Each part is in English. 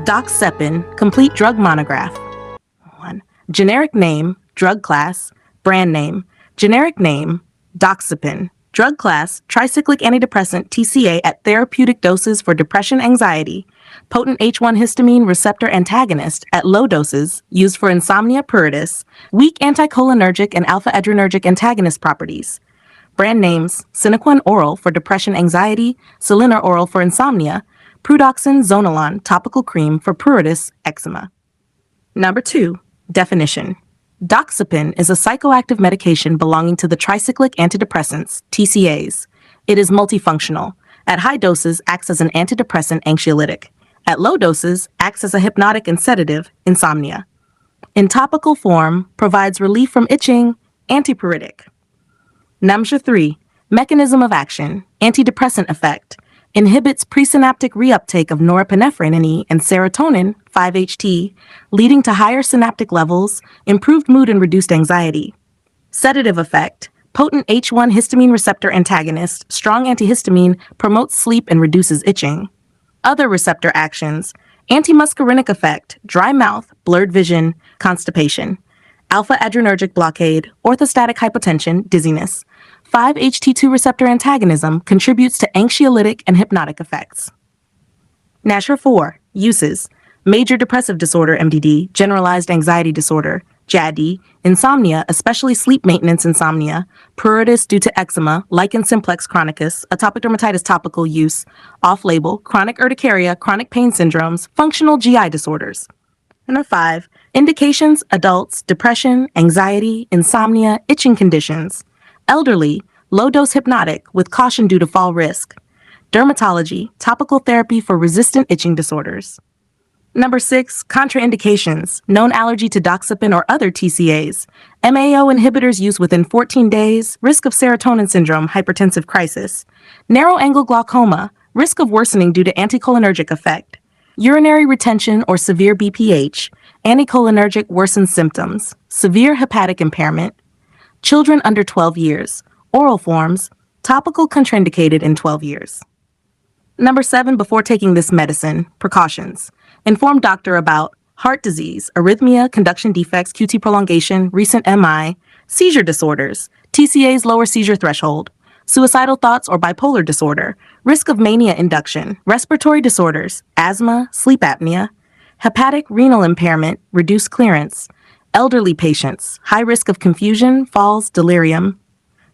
Doxepin, complete drug monograph. 1. Generic name, drug class, brand name. Generic name, Doxepin. Drug class, tricyclic antidepressant TCA at therapeutic doses for depression, anxiety. Potent H1 histamine receptor antagonist at low doses, used for insomnia, pruritus. Weak anticholinergic and alpha-adrenergic antagonist properties. Brand names, Sinequin oral for depression, anxiety, Selena oral for insomnia, Prudoxin Zonulon topical cream for pruritus, eczema. Number 2. Definition. Doxepin is a psychoactive medication belonging to the tricyclic antidepressants, TCAs. It is multifunctional. At high doses, acts as an antidepressant anxiolytic. At low doses, acts as a hypnotic and sedative, insomnia. In topical form, provides relief from itching, antipruritic. Number 3. Mechanism of action, antidepressant effect. Inhibits presynaptic reuptake of norepinephrine and serotonin, 5-HT, leading to higher synaptic levels, improved mood and reduced anxiety. Sedative effect. Potent H1 histamine receptor antagonist, strong antihistamine, promotes sleep and reduces itching. Other receptor actions. Antimuscarinic effect, dry mouth, blurred vision, constipation. Alpha-adrenergic blockade, orthostatic hypotension, dizziness. 5-HT2 receptor antagonism contributes to anxiolytic and hypnotic effects. Nasher 4. Uses. Major depressive disorder, MDD, generalized anxiety disorder, JAD, insomnia, especially sleep maintenance insomnia, pruritus due to eczema, lichen simplex chronicus, atopic dermatitis topical use, off-label, chronic urticaria, chronic pain syndromes, functional GI disorders. Number 5. Indications, adults, depression, anxiety, insomnia, itching conditions. Elderly, low-dose hypnotic with caution due to fall risk. Dermatology, topical therapy for resistant itching disorders. Number 6. Contraindications, known allergy to doxepin or other TCAs. MAO inhibitors used within 14 days, risk of serotonin syndrome, hypertensive crisis. Narrow-angle glaucoma, risk of worsening due to anticholinergic effect. Urinary retention or severe BPH, anticholinergic worsens symptoms, severe hepatic impairment. Children under 12 years, oral forms, topical contraindicated in 12 years. Number 7, before taking this medicine, precautions. Inform doctor about heart disease, arrhythmia, conduction defects, QT prolongation, recent MI, seizure disorders, TCA's lower seizure threshold, suicidal thoughts or bipolar disorder, risk of mania induction, respiratory disorders, asthma, sleep apnea, hepatic renal impairment, reduced clearance, elderly patients, high risk of confusion, falls, delirium,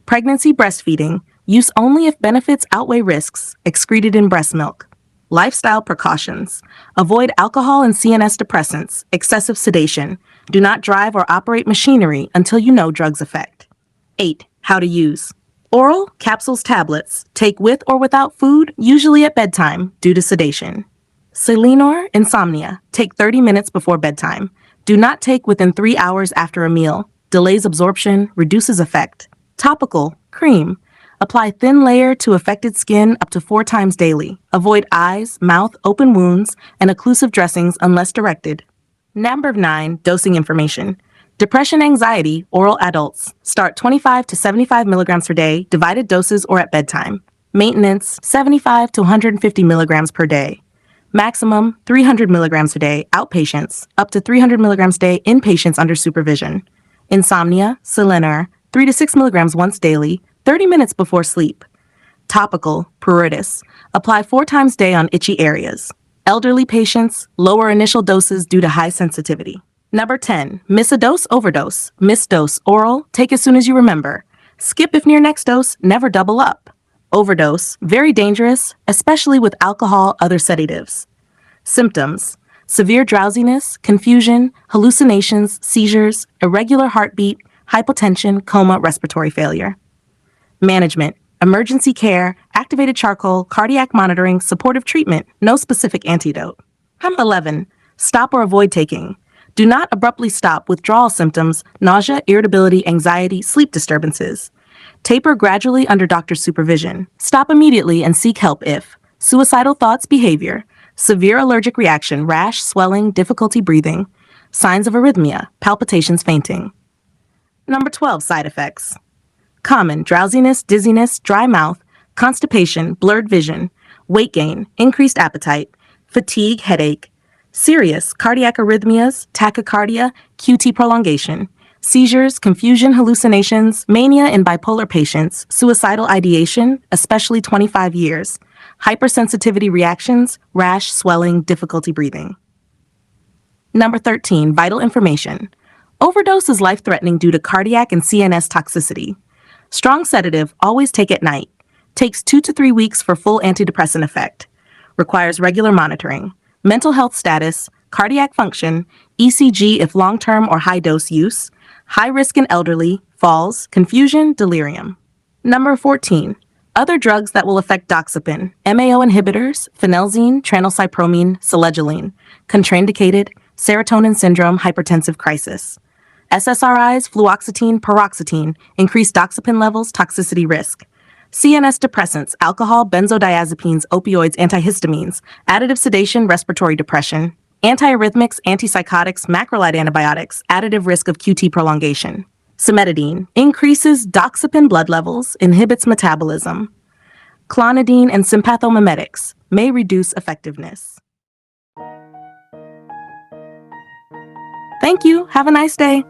pregnancy, breastfeeding, use only if benefits outweigh risks, excreted in breast milk. Lifestyle precautions. Avoid alcohol and CNS depressants, excessive sedation. Do not drive or operate machinery until you know drugs' effect. 8. How to use. Oral, capsules, tablets. Take with or without food, usually at bedtime, due to sedation. Selenor, insomnia. Take 30 minutes before bedtime. Do not take within 3 hours after a meal. Delays absorption, reduces effect. Topical, cream. Apply thin layer to affected skin up to 4 times daily. Avoid eyes, mouth, open wounds, and occlusive dressings unless directed. Number 9, dosing information. Depression, anxiety, oral adults. Start 25 to 75 milligrams per day, divided doses or at bedtime. Maintenance, 75 to 150 milligrams per day. Maximum, 300 milligrams a day, outpatients, up to 300 milligrams a day, inpatients under supervision. Insomnia, Selenor, 3 to 6 milligrams once daily, 30 minutes before sleep. Topical, pruritus, apply 4 times a day on itchy areas. Elderly patients, lower initial doses due to high sensitivity. Number 10, miss a dose, overdose. Miss dose, oral, take as soon as you remember. Skip if near next dose, never double up. Overdose, very dangerous, especially with alcohol, other sedatives. Symptoms, severe drowsiness, confusion, hallucinations, seizures, irregular heartbeat, hypotension, coma, respiratory failure. Management, emergency care, activated charcoal, cardiac monitoring, supportive treatment, no specific antidote. 11, stop or avoid taking. Do not abruptly stop withdrawal symptoms, nausea, irritability, anxiety, sleep disturbances. Taper gradually under doctor's supervision. Stop immediately and seek help if suicidal thoughts, behavior, severe allergic reaction, rash, swelling, difficulty breathing, signs of arrhythmia, palpitations, fainting. Number 12, side effects. Common, drowsiness, dizziness, dry mouth, constipation, blurred vision, weight gain, increased appetite, fatigue, headache, Serious cardiac arrhythmias, tachycardia, QT prolongation, seizures, confusion, hallucinations, mania in bipolar patients, suicidal ideation, especially 25 years, hypersensitivity reactions, rash, swelling, difficulty breathing. Number 13, vital information. Overdose is life-threatening due to cardiac and CNS toxicity. Strong sedative, always take at night. Takes 2 to 3 weeks for full antidepressant effect. Requires regular monitoring. Mental health status, cardiac function, ECG if long-term or high-dose use, high risk in elderly, falls, confusion, delirium. Number 14. Other drugs that will affect Doxepin, MAO inhibitors, phenelzine, tranylcypromine, selegiline, contraindicated, serotonin syndrome, hypertensive crisis. SSRIs, fluoxetine, paroxetine, increased Doxepin levels, toxicity risk. CNS depressants, alcohol, benzodiazepines, opioids, antihistamines, additive sedation, respiratory depression. Antiarrhythmics, antipsychotics, macrolide antibiotics, additive risk of QT prolongation. Cimetidine, increases Doxepin blood levels, inhibits metabolism. Clonidine and sympathomimetics, may reduce effectiveness. Thank you. Have a nice day.